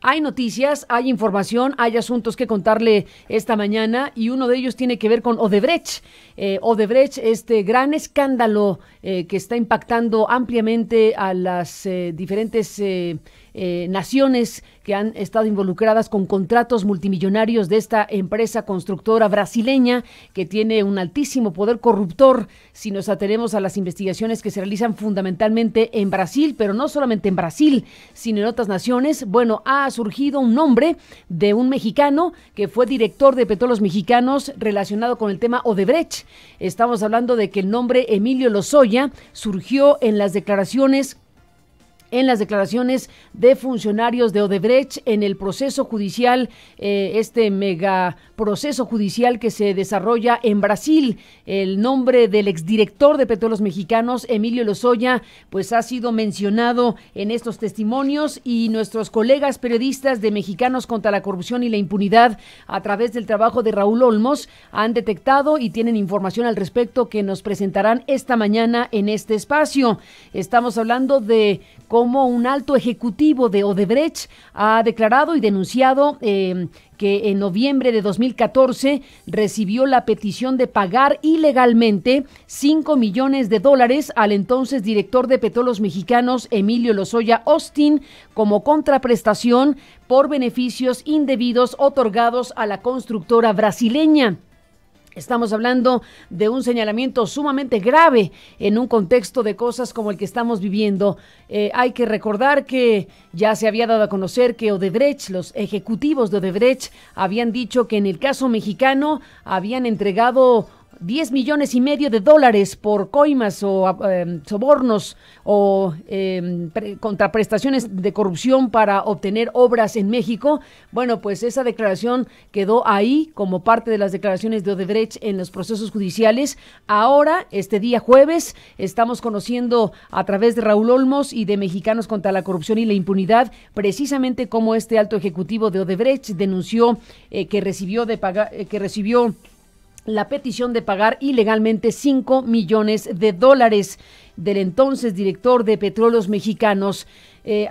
hay noticias, hay información, hay asuntos que contarle esta mañana y uno de ellos tiene que ver con Odebrecht. Odebrecht, este gran escándalo que está impactando ampliamente a las diferentes naciones que han estado involucradas con contratos multimillonarios de esta empresa constructora brasileña que tiene un altísimo poder corruptor si nos atenemos a las investigaciones que se realizan fundamentalmente en Brasil, pero no solamente en Brasil, sino en otras naciones. Bueno, ha surgido un nombre de un mexicano que fue director de Petróleos Mexicanos relacionado con el tema Odebrecht. Estamos hablando de que el nombre Emilio Lozoya surgió en las declaraciones de funcionarios de Odebrecht en el proceso judicial, este mega proceso judicial que se desarrolla en Brasil. El nombre del exdirector de Petróleos Mexicanos, Emilio Lozoya, pues ha sido mencionado en estos testimonios y nuestros colegas periodistas de Mexicanos contra la Corrupción y la Impunidad, a través del trabajo de Raúl Olmos, han detectado y tienen información al respecto que nos presentarán esta mañana en este espacio. Estamos hablando de cómo un alto ejecutivo de Odebrecht ha declarado y denunciado que en noviembre de 2014 recibió la petición de pagar ilegalmente $5 millones al entonces director de Petróleos Mexicanos, Emilio Lozoya Austin, como contraprestación por beneficios indebidos otorgados a la constructora brasileña. Estamos hablando de un señalamiento sumamente grave en un contexto de cosas como el que estamos viviendo. Hay que recordar que ya se había dado a conocer que Odebrecht, los ejecutivos de Odebrecht, habían dicho que en el caso mexicano habían entregado $10,5 millones por coimas o sobornos o contraprestaciones de corrupción para obtener obras en México. Bueno, pues esa declaración quedó ahí como parte de las declaraciones de Odebrecht en los procesos judiciales. Ahora, este día jueves, estamos conociendo a través de Raúl Olmos y de Mexicanos contra la Corrupción y la Impunidad, precisamente cómo este alto ejecutivo de Odebrecht denunció que recibió la petición de pagar ilegalmente $5 millones del entonces director de Petróleos Mexicanos.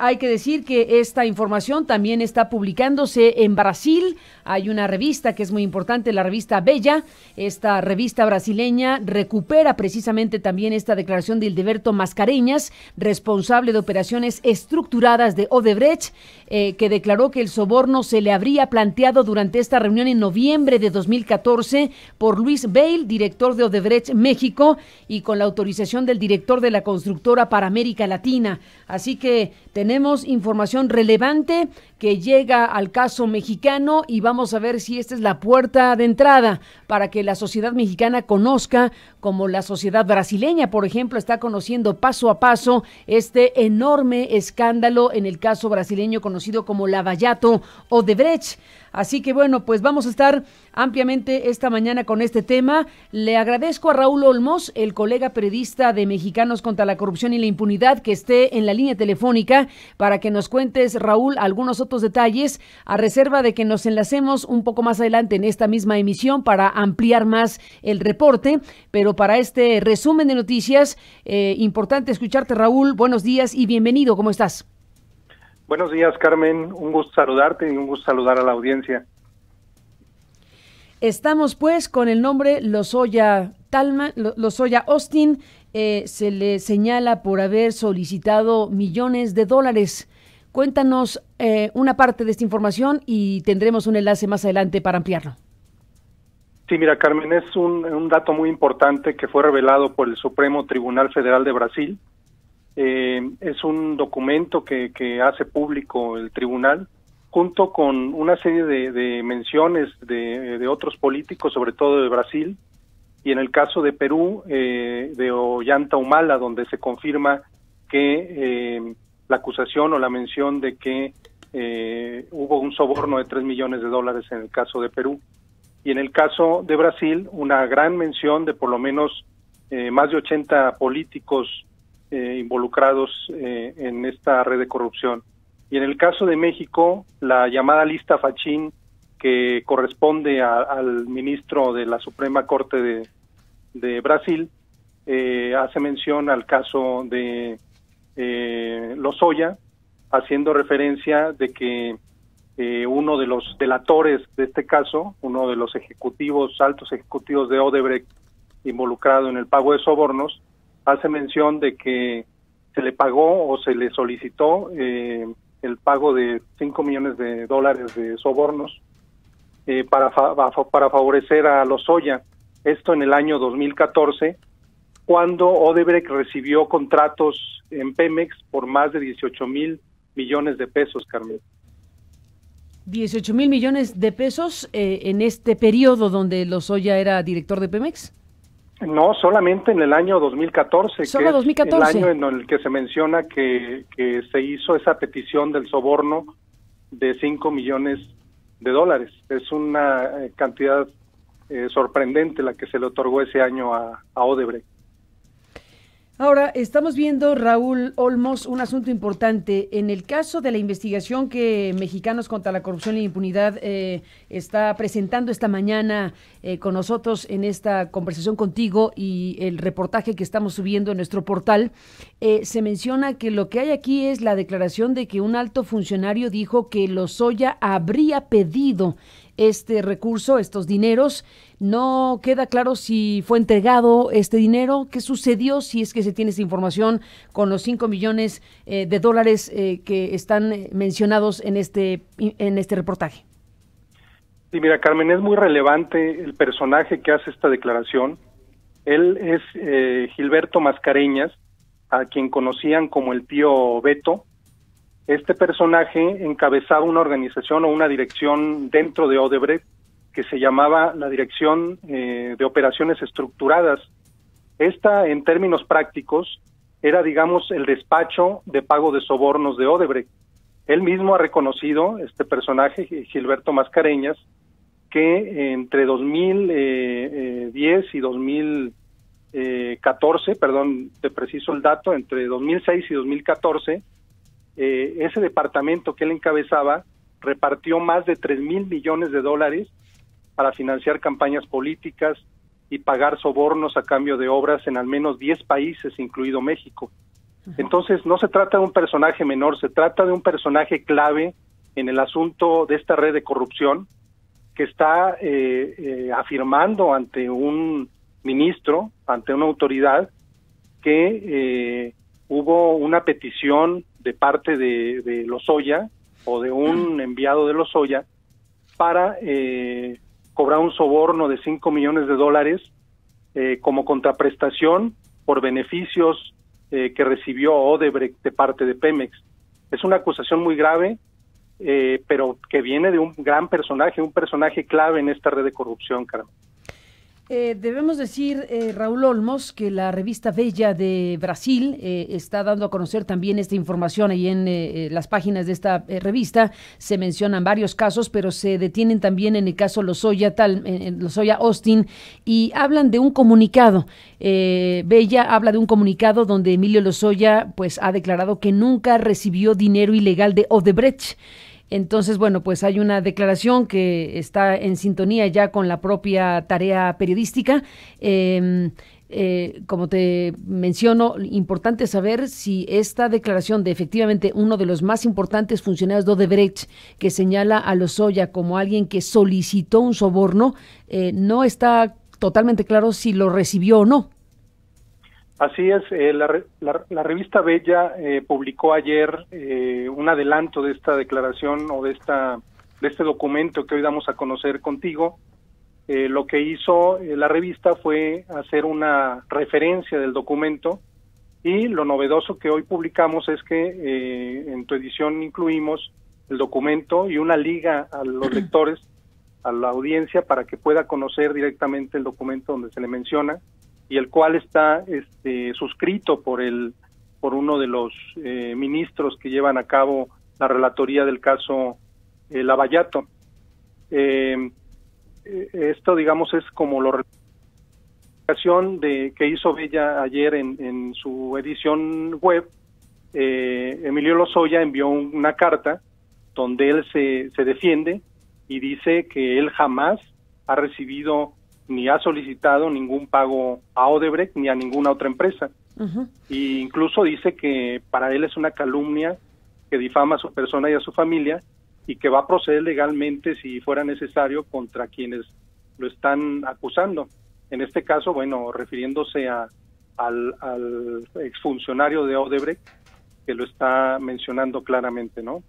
Hay que decir que esta información también está publicándose en Brasil. Hay una revista que es muy importante, la revista Bella. Esta revista brasileña recupera precisamente también esta declaración de Hildeberto Mascareñas, responsable de operaciones estructuradas de Odebrecht, que declaró que el soborno se le habría planteado durante esta reunión en noviembre de 2014 por Luis Bale, director de Odebrecht México, y con la autorización del director de la constructora para América Latina. Así que tenemos información relevante que llega al caso mexicano y vamos a ver si esta es la puerta de entrada para que la sociedad mexicana conozca, como la sociedad brasileña, por ejemplo, está conociendo paso a paso este enorme escándalo en el caso brasileño conocido como Lavallato Odebrecht. Así que bueno, pues vamos a estar ampliamente esta mañana con este tema. Le agradezco a Raúl Olmos, el colega periodista de Mexicanos contra la Corrupción y la Impunidad, que esté en la línea telefónica para que nos cuentes, Raúl, algunos otros detalles, a reserva de que nos enlacemos un poco más adelante en esta misma emisión para ampliar más el reporte. Pero para este resumen de noticias, importante escucharte, Raúl. Buenos días y bienvenido. ¿Cómo estás? Buenos días, Carmen. Un gusto saludarte y un gusto saludar a la audiencia. Estamos pues con el nombre Lozoya Austin. Se le señala por haber solicitado $millones. Cuéntanos una parte de esta información y tendremos un enlace más adelante para ampliarlo. Sí, mira, Carmen, es un dato muy importante que fue revelado por el Supremo Tribunal Federal de Brasil. Es un documento que hace público el tribunal, junto con una serie de menciones de otros políticos, sobre todo de Brasil, y en el caso de Perú, de Ollanta Humala, donde se confirma que la acusación o la mención de que hubo un soborno de $3 millones en el caso de Perú. Y en el caso de Brasil, una gran mención de por lo menos más de 80 políticos involucrados en esta red de corrupción. Y en el caso de México, la llamada lista Fachín, que corresponde al ministro de la Suprema Corte de Brasil, hace mención al caso de Lozoya, haciendo referencia de que uno de los delatores de este caso, uno de los altos ejecutivos de Odebrecht involucrado en el pago de sobornos, hace mención de que se le pagó o se le solicitó el pago de $5 millones de sobornos para favorecer a Lozoya. Esto en el año 2014, cuando Odebrecht recibió contratos en Pemex por más de 18,000 millones de pesos, Carmen. 18,000 millones de pesos en este periodo donde Lozoya era director de Pemex. No, solamente en el año 2014, Solo que 2014. Es el año en el que se menciona que se hizo esa petición del soborno de $5 millones. Es una cantidad sorprendente la que se le otorgó ese año a Odebrecht. Ahora, estamos viendo, Raúl Olmos, un asunto importante. En el caso de la investigación que Mexicanos contra la Corrupción y la Impunidad está presentando esta mañana con nosotros en esta conversación contigo y el reportaje que estamos subiendo en nuestro portal, se menciona que lo que hay aquí es la declaración de que un alto funcionario dijo que Lozoya habría pedido este recurso, estos dineros. No queda claro si fue entregado este dinero, qué sucedió, si es que se tiene esa información con los $5 millones que están mencionados en este reportaje. Sí, mira, Carmen, es muy relevante el personaje que hace esta declaración. Él es Gilberto Mascareñas, a quien conocían como el tío Beto. Este personaje encabezaba una organización o una dirección dentro de Odebrecht que se llamaba la Dirección de Operaciones Estructuradas. Esta, en términos prácticos, era, digamos, el despacho de pago de sobornos de Odebrecht. Él mismo ha reconocido, este personaje, Gilberto Mascareñas, que entre 2010 y 2014, perdón, te preciso el dato, entre 2006 y 2014, ese departamento que él encabezaba repartió más de $3,000 millones para financiar campañas políticas y pagar sobornos a cambio de obras en al menos 10 países, incluido México. Entonces, no se trata de un personaje menor, se trata de un personaje clave en el asunto de esta red de corrupción que está afirmando ante un ministro, ante una autoridad, que hubo una petición de parte de Lozoya o de un enviado de Lozoya para cobrar un soborno de $5 millones como contraprestación por beneficios que recibió Odebrecht de parte de Pemex. Es una acusación muy grave, pero que viene de un gran personaje, un personaje clave en esta red de corrupción, Carmen. Debemos decir, Raúl Olmos, que la revista Veja de Brasil está dando a conocer también esta información. Ahí en las páginas de esta revista se mencionan varios casos, pero se detienen también en el caso Lozoya Austin, y hablan de un comunicado. Veja habla de un comunicado donde Emilio Lozoya pues ha declarado que nunca recibió dinero ilegal de Odebrecht. Entonces, bueno, pues hay una declaración que está en sintonía ya con la propia tarea periodística. Como te menciono, importante saber si esta declaración de efectivamente uno de los más importantes funcionarios de Odebrecht, que señala a Lozoya como alguien que solicitó un soborno, no está totalmente claro si lo recibió o no. Así es, la revista Veja publicó ayer un adelanto de esta declaración o de este documento que hoy damos a conocer contigo. Lo que hizo la revista fue hacer una referencia del documento, y lo novedoso que hoy publicamos es que en tu edición incluimos el documento y una liga a los lectores, a la audiencia, para que pueda conocer directamente el documento donde se le menciona, y el cual está suscrito por uno de los ministros que llevan a cabo la relatoría del caso Lavallato. Esto, digamos, es como la relación que hizo Veja ayer en su edición web. Emilio Lozoya envió una carta donde él se defiende y dice que él jamás ha recibido ni ha solicitado ningún pago a Odebrecht ni a ninguna otra empresa. Uh-huh. Y incluso dice que para él es una calumnia que difama a su persona y a su familia, y que va a proceder legalmente si fuera necesario contra quienes lo están acusando. En este caso, bueno, refiriéndose al exfuncionario de Odebrecht, que lo está mencionando claramente, ¿no?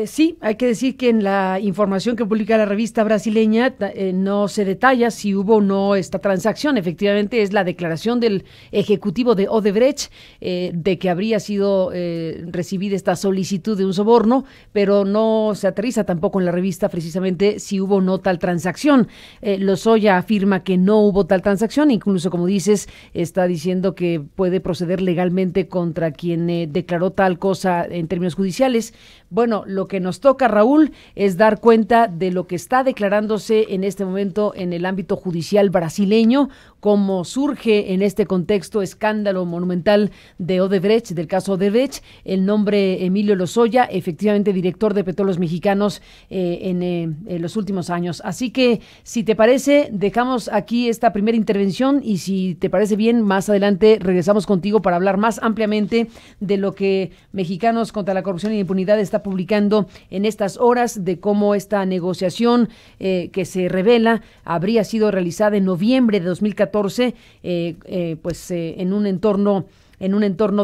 Sí, hay que decir que en la información que publica la revista brasileña no se detalla si hubo o no esta transacción. Efectivamente, es la declaración del ejecutivo de Odebrecht de que habría sido recibida esta solicitud de un soborno, pero no se aterriza tampoco en la revista precisamente si hubo o no tal transacción. Lozoya afirma que no hubo tal transacción, incluso, como dices, está diciendo que puede proceder legalmente contra quien declaró tal cosa en términos judiciales. Bueno, lo que nos toca, Raúl, es dar cuenta de lo que está declarándose en este momento en el ámbito judicial brasileño, cómo surge en este contexto escándalo monumental de Odebrecht, del caso Odebrecht, el nombre Emilio Lozoya, efectivamente director de Petróleos Mexicanos en los últimos años. Así que, si te parece, dejamos aquí esta primera intervención y si te parece bien, más adelante regresamos contigo para hablar más ampliamente de lo que Mexicanos contra la Corrupción y la Impunidad está publicando en estas horas, de cómo esta negociación que se revela habría sido realizada en noviembre de 2014, en un entorno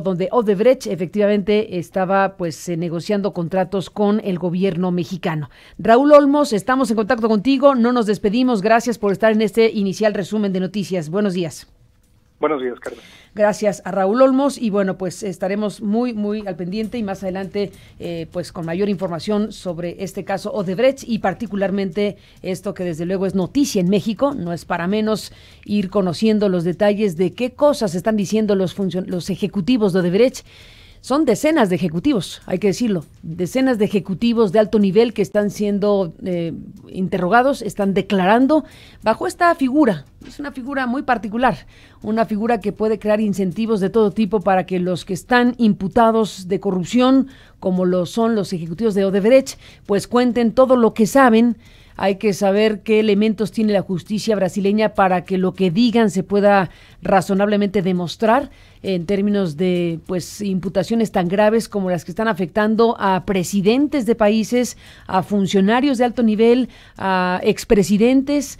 donde Odebrecht efectivamente estaba negociando contratos con el gobierno mexicano. Raúl Olmos, estamos en contacto contigo, no nos despedimos, gracias por estar en este inicial resumen de noticias. Buenos días. Buenos días, Carmen. Gracias a Raúl Olmos y bueno, pues estaremos muy al pendiente y más adelante con mayor información sobre este caso Odebrecht y particularmente esto que desde luego es noticia en México. No es para menos ir conociendo los detalles de qué cosas están diciendo los ejecutivos de Odebrecht. Son decenas de ejecutivos, hay que decirlo, decenas de ejecutivos de alto nivel que están siendo interrogados, están declarando bajo esta figura. Es una figura muy particular, una figura que puede crear incentivos de todo tipo para que los que están imputados de corrupción, como lo son los ejecutivos de Odebrecht, pues cuenten todo lo que saben. Hay que saber qué elementos tiene la justicia brasileña para que lo que digan se pueda razonablemente demostrar en términos de imputaciones tan graves como las que están afectando a presidentes de países, a funcionarios de alto nivel, a expresidentes,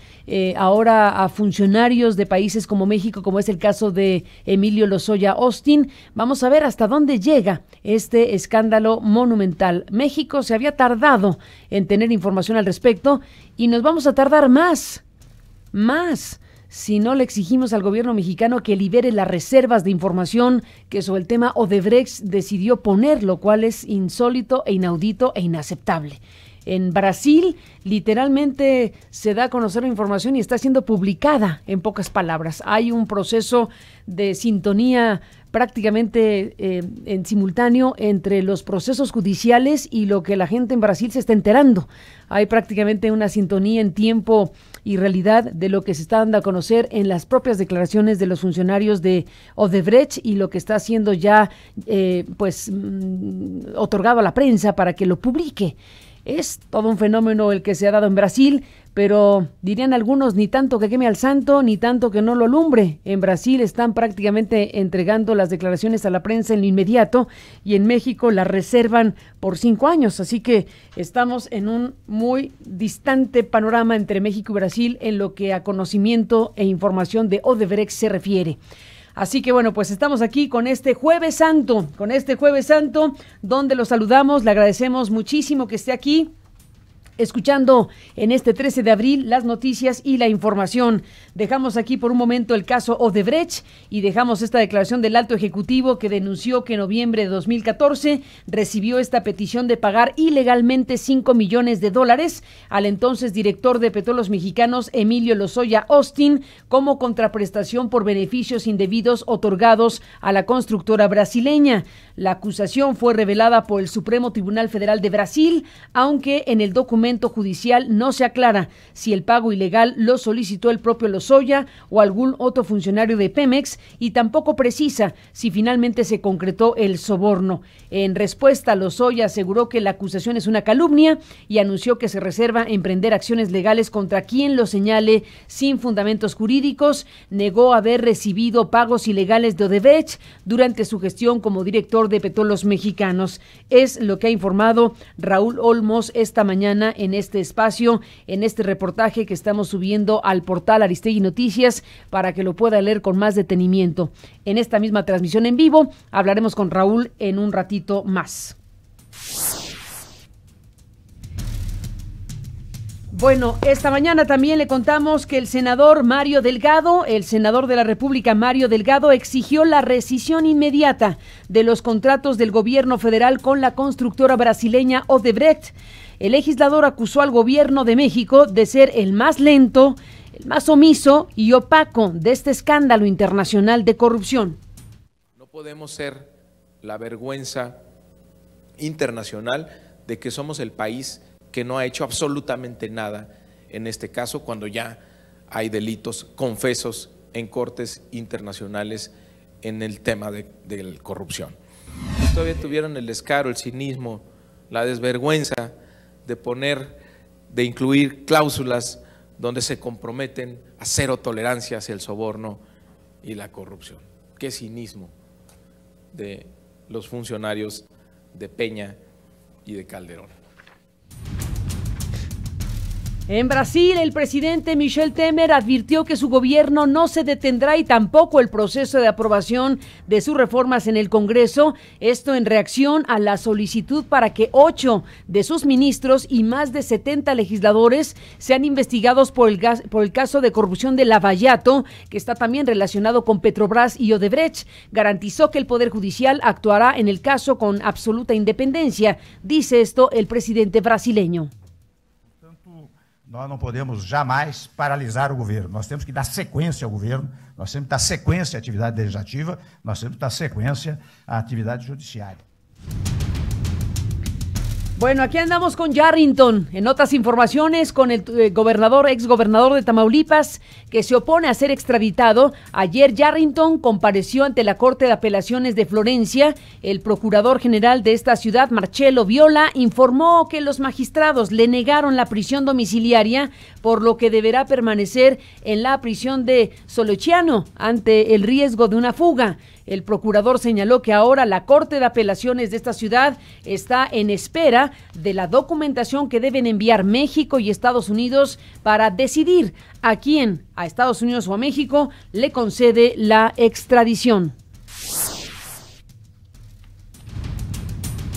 ahora a funcionarios de países como México, como es el caso de Emilio Lozoya Austin. Vamos a ver hasta dónde llega este escándalo monumental. México se había tardado en tener información al respecto y nos vamos a tardar más si no le exigimos al gobierno mexicano que libere las reservas de información que sobre el tema Odebrecht decidió poner, lo cual es insólito e inaudito e inaceptable. En Brasil, literalmente se da a conocer la información y está siendo publicada en pocas palabras. Hay un proceso de sintonía prácticamente en simultáneo entre los procesos judiciales y lo que la gente en Brasil se está enterando. Hay prácticamente una sintonía en tiempo y realidad de lo que se está dando a conocer en las propias declaraciones de los funcionarios de Odebrecht y lo que está siendo ya otorgado a la prensa para que lo publique. Es todo un fenómeno el que se ha dado en Brasil, pero dirían algunos, ni tanto que queme al santo, ni tanto que no lo alumbre. En Brasil están prácticamente entregando las declaraciones a la prensa en lo inmediato y en México las reservan por 5 años. Así que estamos en un muy distante panorama entre México y Brasil en lo que a conocimiento e información de Odebrecht se refiere. Así que bueno, pues estamos aquí con este Jueves Santo, donde lo saludamos, le agradecemos muchísimo que esté aquí, escuchando en este 13 de abril las noticias y la información. Dejamos aquí por un momento el caso Odebrecht y dejamos esta declaración del alto ejecutivo que denunció que en noviembre de 2014 recibió esta petición de pagar ilegalmente $5 millones al entonces director de Petróleos Mexicanos, Emilio Lozoya Austin, como contraprestación por beneficios indebidos otorgados a la constructora brasileña. La acusación fue revelada por el Supremo Tribunal Federal de Brasil, aunque en el documento argumento judicial no se aclara si el pago ilegal lo solicitó el propio Lozoya o algún otro funcionario de Pemex, y tampoco precisa si finalmente se concretó el soborno. En respuesta, Lozoya aseguró que la acusación es una calumnia y anunció que se reserva emprender acciones legales contra quien lo señale sin fundamentos jurídicos. Negó haber recibido pagos ilegales de Odebrecht durante su gestión como director de Petróleos Mexicanos. Es lo que ha informado Raúl Olmos esta mañana en este espacio, en este reportaje que estamos subiendo al portal Aristegui Noticias para que lo pueda leer con más detenimiento. En esta misma transmisión en vivo hablaremos con Raúl en un ratito más. Bueno, esta mañana también le contamos que el senador de la República, Mario Delgado, exigió la rescisión inmediata de los contratos del gobierno federal con la constructora brasileña Odebrecht. El legislador acusó al gobierno de México de ser el más lento, el más omiso y opaco de este escándalo internacional de corrupción. No podemos ser la vergüenza internacional de que somos el país que no ha hecho absolutamente nada en este caso, cuando ya hay delitos confesos en cortes internacionales en el tema de corrupción. Todavía tuvieron el descaro, el cinismo, la desvergüenza de incluir cláusulas donde se comprometen a cero tolerancia hacia el soborno y la corrupción. Qué cinismo de los funcionarios de Peña y de Calderón. En Brasil, el presidente Michel Temer advirtió que su gobierno no se detendrá y tampoco el proceso de aprobación de sus reformas en el Congreso. Esto en reacción a la solicitud para que 8 de sus ministros y más de 70 legisladores sean investigados por el caso de corrupción de Lava Jato, que está también relacionado con Petrobras y Odebrecht. Garantizó que el Poder Judicial actuará en el caso con absoluta independencia. Dice esto el presidente brasileño. Nós não podemos jamais paralisar o governo, nós temos que dar sequência ao governo, nós temos que dar sequência à atividade legislativa, nós temos que dar sequência à atividade judiciária. Bueno, aquí andamos con Yarrington. En otras informaciones, con el exgobernador de Tamaulipas, que se opone a ser extraditado. Ayer Yarrington compareció ante la Corte de Apelaciones de Florencia. El procurador general de esta ciudad, Marcelo Viola, informó que los magistrados le negaron la prisión domiciliaria, por lo que deberá permanecer en la prisión de Solociano ante el riesgo de una fuga. El procurador señaló que ahora la Corte de Apelaciones de esta ciudad está en espera de la documentación que deben enviar México y Estados Unidos para decidir a quién, a Estados Unidos o a México, le concede la extradición.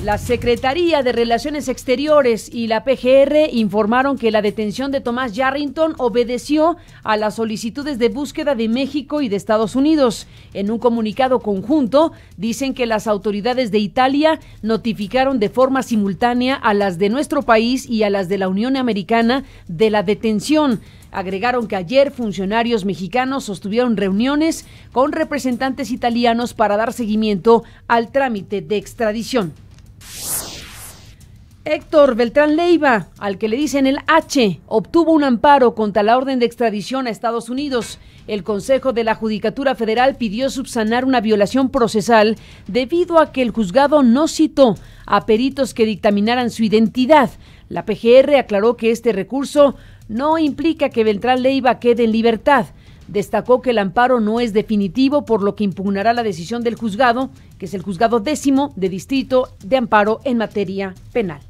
La Secretaría de Relaciones Exteriores y la PGR informaron que la detención de Tomás Yarrington obedeció a las solicitudes de búsqueda de México y de Estados Unidos. En un comunicado conjunto, dicen que las autoridades de Italia notificaron de forma simultánea a las de nuestro país y a las de la Unión Americana de la detención. Agregaron que ayer funcionarios mexicanos sostuvieron reuniones con representantes italianos para dar seguimiento al trámite de extradición. Héctor Beltrán Leiva, al que le dicen el H, obtuvo un amparo contra la orden de extradición a Estados Unidos. El Consejo de la Judicatura Federal pidió subsanar una violación procesal debido a que el juzgado no citó a peritos que dictaminaran su identidad. La PGR aclaró que este recurso no implica que Beltrán Leiva quede en libertad. Destacó que el amparo no es definitivo, por lo que impugnará la decisión del juzgado, que es el juzgado 10º de distrito de amparo en materia penal.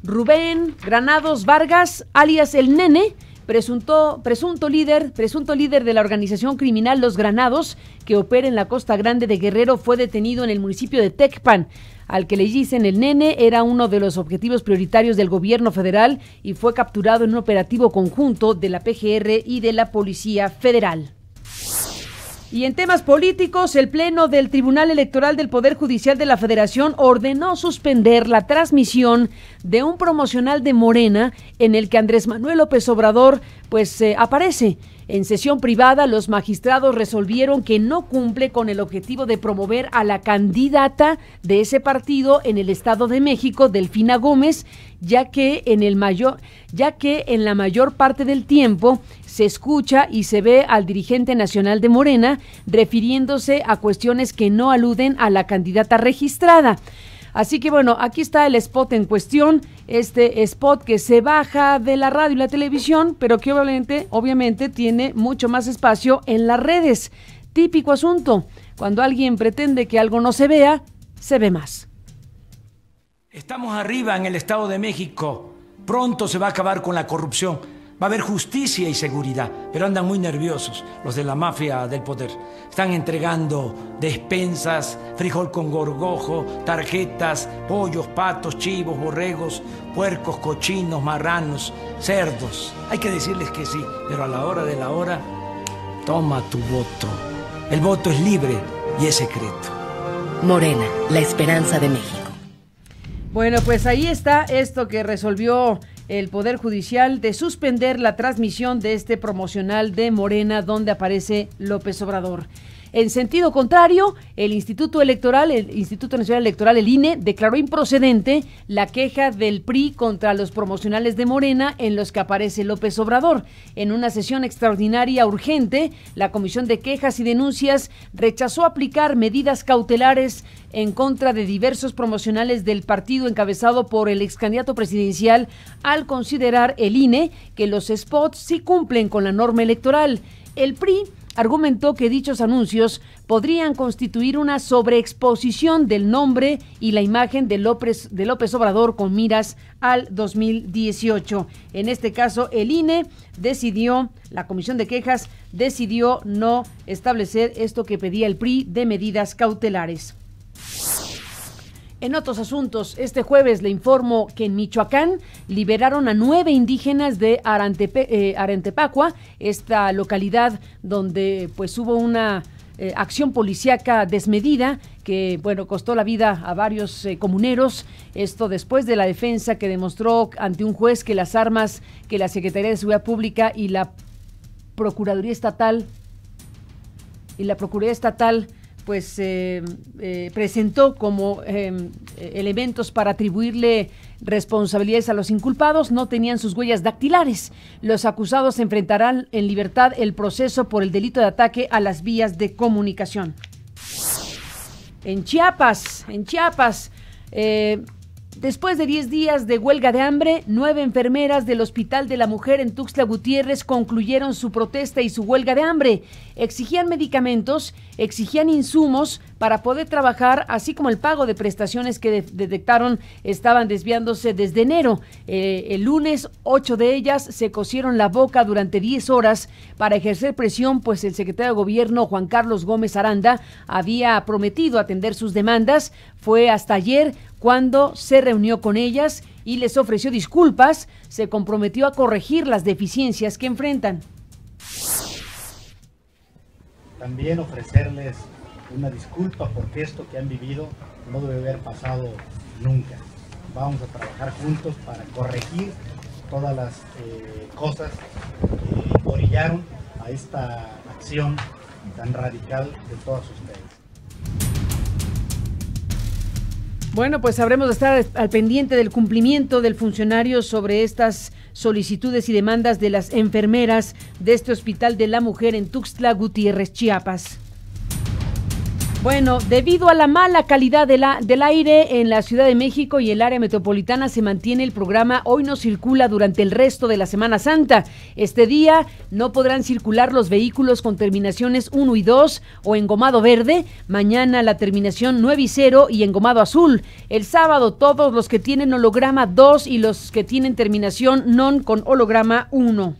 Rubén Granados Vargas, alias El Nene, presunto líder de la organización criminal Los Granados, que opera en la Costa Grande de Guerrero, fue detenido en el municipio de Tecpan. Al que le dicen El Nene era uno de los objetivos prioritarios del gobierno federal y fue capturado en un operativo conjunto de la PGR y de la Policía Federal. Y en temas políticos, el Pleno del Tribunal Electoral del Poder Judicial de la Federación ordenó suspender la transmisión de un promocional de Morena en el que Andrés Manuel López Obrador aparece. En sesión privada, los magistrados resolvieron que no cumple con el objetivo de promover a la candidata de ese partido en el Estado de México, Delfina Gómez, ya que en la mayor parte del tiempo se escucha y se ve al dirigente nacional de Morena refiriéndose a cuestiones que no aluden a la candidata registrada. Así que bueno, aquí está el spot en cuestión, este spot que se baja de la radio y la televisión, pero que obviamente tiene mucho más espacio en las redes. Típico asunto, cuando alguien pretende que algo no se vea, se ve más. Estamos arriba en el Estado de México, pronto se va a acabar con la corrupción. Va a haber justicia y seguridad, pero andan muy nerviosos los de la mafia del poder. Están entregando despensas, frijol con gorgojo, tarjetas, pollos, patos, chivos, borregos, puercos, cochinos, marranos, cerdos. Hay que decirles que sí, pero a la hora de la hora, toma tu voto. El voto es libre y es secreto. Morena, la esperanza de México. Bueno, pues ahí está esto que resolvió el Poder Judicial de suspender la transmisión de este promocional de Morena donde aparece López Obrador. En sentido contrario, el Instituto Nacional Electoral, el INE, declaró improcedente la queja del PRI contra los promocionales de Morena en los que aparece López Obrador. En una sesión extraordinaria urgente, la Comisión de Quejas y Denuncias rechazó aplicar medidas cautelares en contra de diversos promocionales del partido encabezado por el ex candidato presidencial, al considerar el INE que los spots sí cumplen con la norma electoral. El PRI argumentó que dichos anuncios podrían constituir una sobreexposición del nombre y la imagen de López Obrador con miras al 2018. En este caso, el INE la Comisión de Quejas decidió no establecer esto que pedía el PRI de medidas cautelares. En otros asuntos, este jueves le informo que en Michoacán liberaron a 9 indígenas de Arentepacua, esta localidad donde pues hubo una acción policíaca desmedida que costó la vida a varios comuneros. Esto después de la defensa que demostró ante un juez que las armas que la Secretaría de Seguridad Pública y la Procuraduría Estatal presentó como elementos para atribuirle responsabilidades a los inculpados, no tenían sus huellas dactilares. Los acusados enfrentarán en libertad el proceso por el delito de ataque a las vías de comunicación. En Chiapas, después de 10 días de huelga de hambre, 9 enfermeras del Hospital de la Mujer en Tuxtla Gutiérrez concluyeron su protesta y su huelga de hambre. Exigían medicamentos, exigían insumos para poder trabajar, así como el pago de prestaciones que detectaron estaban desviándose desde enero. El lunes, 8 de ellas se cosieron la boca durante 10 horas para ejercer presión, pues el secretario de Gobierno, Juan Carlos Gómez Aranda, había prometido atender sus demandas. Fue hasta ayer cuando se reunió con ellas y les ofreció disculpas, se comprometió a corregir las deficiencias que enfrentan. También ofrecerles una disculpa porque esto que han vivido no debe haber pasado nunca. Vamos a trabajar juntos para corregir todas las cosas que orillaron a esta acción tan radical de todas ustedes. Bueno, pues habremos de estar al pendiente del cumplimiento del funcionario sobre estas solicitudes y demandas de las enfermeras de este Hospital de la Mujer en Tuxtla Gutiérrez, Chiapas. Bueno, debido a la mala calidad del aire en la Ciudad de México y el área metropolitana, se mantiene el programa Hoy No Circula durante el resto de la Semana Santa. Este día no podrán circular los vehículos con terminaciones 1 y 2 o engomado verde. Mañana la terminación 9 y 0 y engomado azul. El sábado todos los que tienen holograma 2 y los que tienen terminación non con holograma 1.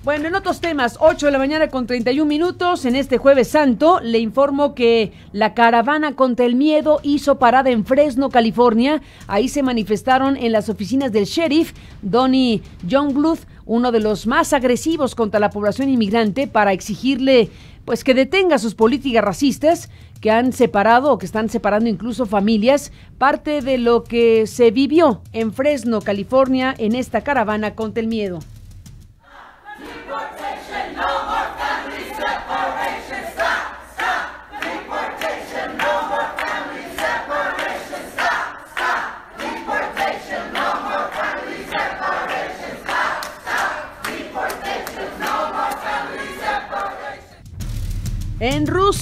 Bueno, en otros temas, 8 de la mañana con 31 minutos, en este Jueves Santo, le informo que la caravana contra el miedo hizo parada en Fresno, California. Ahí se manifestaron en las oficinas del sheriff, Donny Youngblood, uno de los más agresivos contra la población inmigrante, para exigirle pues que detenga sus políticas racistas que han separado o que están separando incluso familias, parte de lo que se vivió en Fresno, California, en esta caravana contra el miedo.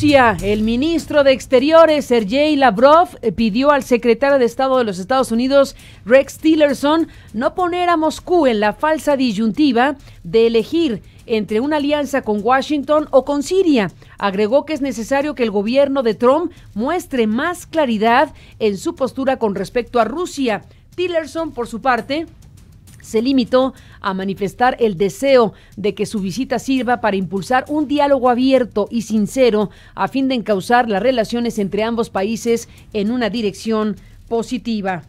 Rusia, el ministro de Exteriores, Sergei Lavrov, pidió al secretario de Estado de los Estados Unidos, Rex Tillerson, no poner a Moscú en la falsa disyuntiva de elegir entre una alianza con Washington o con Siria. Agregó que es necesario que el gobierno de Trump muestre más claridad en su postura con respecto a Rusia. Tillerson, por su parte, se limitó a manifestar el deseo de que su visita sirva para impulsar un diálogo abierto y sincero a fin de encauzar las relaciones entre ambos países en una dirección positiva.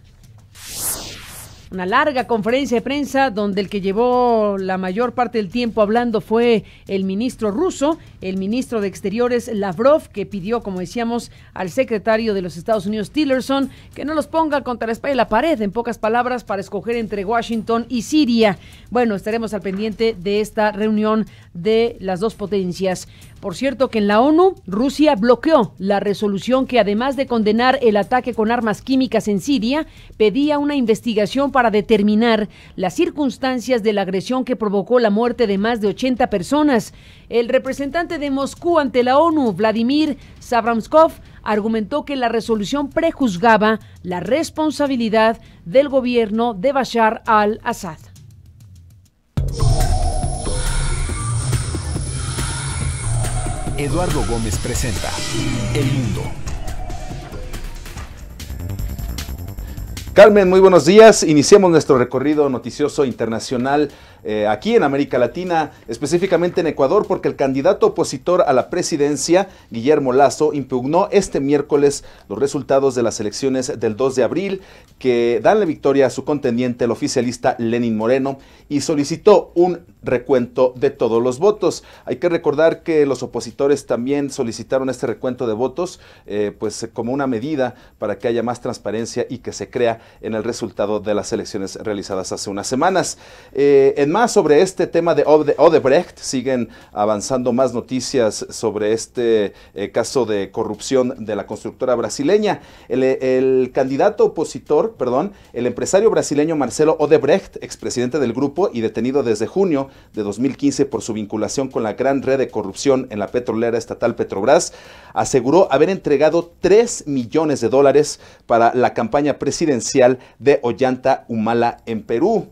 Una larga conferencia de prensa donde el que llevó la mayor parte del tiempo hablando fue el ministro ruso, el ministro de Exteriores Lavrov, que pidió, como decíamos, al secretario de los Estados Unidos, Tillerson, que no los ponga contra la espalda y la pared, en pocas palabras, para escoger entre Washington y Siria. Bueno, estaremos al pendiente de esta reunión de las dos potencias. Por cierto, que en la ONU, Rusia bloqueó la resolución que, además de condenar el ataque con armas químicas en Siria, pedía una investigación para determinar las circunstancias de la agresión que provocó la muerte de más de 80 personas. El representante de Moscú ante la ONU, Vladimir Savramskov, argumentó que la resolución prejuzgaba la responsabilidad del gobierno de Bashar al-Assad. Eduardo Gómez presenta El Mundo. Carmen, muy buenos días. Iniciamos nuestro recorrido noticioso internacional aquí en América Latina, específicamente en Ecuador, porque el candidato opositor a la presidencia, Guillermo Lasso, impugnó este miércoles los resultados de las elecciones del 2 de abril, que dan la victoria a su contendiente, el oficialista Lenín Moreno, y solicitó un recuento de todos los votos. Hay que recordar que los opositores también solicitaron este recuento de votos, pues como una medida para que haya más transparencia y que se crea en el resultado de las elecciones realizadas hace unas semanas. En más sobre este tema de Odebrecht, siguen avanzando más noticias sobre este caso de corrupción de la constructora brasileña. El candidato opositor, el empresario brasileño Marcelo Odebrecht, expresidente del grupo y detenido desde junio de 2015 por su vinculación con la gran red de corrupción en la petrolera estatal Petrobras, aseguró haber entregado $3 millones para la campaña presidencial de Ollanta Humala en Perú.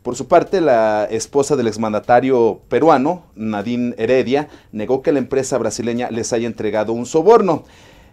Por su parte, la esposa del exmandatario peruano, Nadine Heredia, negó que la empresa brasileña les haya entregado un soborno.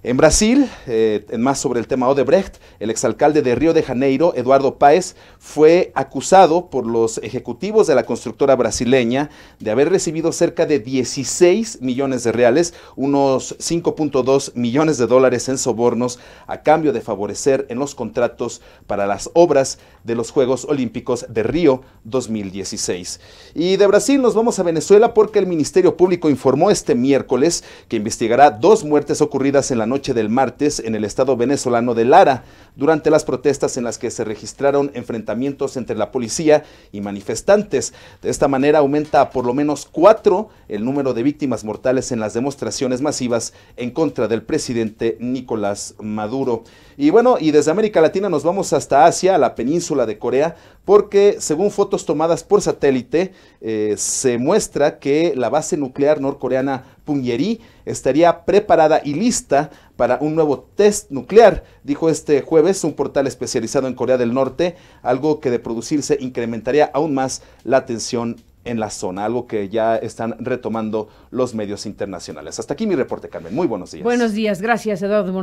En Brasil, en más sobre el tema Odebrecht, el exalcalde de Río de Janeiro, Eduardo Paes, fue acusado por los ejecutivos de la constructora brasileña de haber recibido cerca de 16 millones de reales, unos 5.2 millones de dólares en sobornos, a cambio de favorecer en los contratos para las obras de los Juegos Olímpicos de Río 2016. Y de Brasil nos vamos a Venezuela, porque el Ministerio Público informó este miércoles que investigará 2 muertes ocurridas en la noche del martes en el estado venezolano de Lara, durante las protestas en las que se registraron enfrentamientos entre la policía y manifestantes. De esta manera aumenta a por lo menos 4 el número de víctimas mortales en las demostraciones masivas en contra del presidente Nicolás Maduro. Y bueno, y desde América Latina nos vamos hasta Asia, a la península de Corea, porque según fotos tomadas por satélite, se muestra que la base nuclear norcoreana Punggye-ri estaría preparada y lista para un nuevo test nuclear, dijo este jueves un portal especializado en Corea del Norte, algo que de producirse incrementaría aún más la tensión en la zona, algo que ya están retomando los medios internacionales. Hasta aquí mi reporte, Carmen. Muy buenos días. Buenos días, gracias, Eduardo.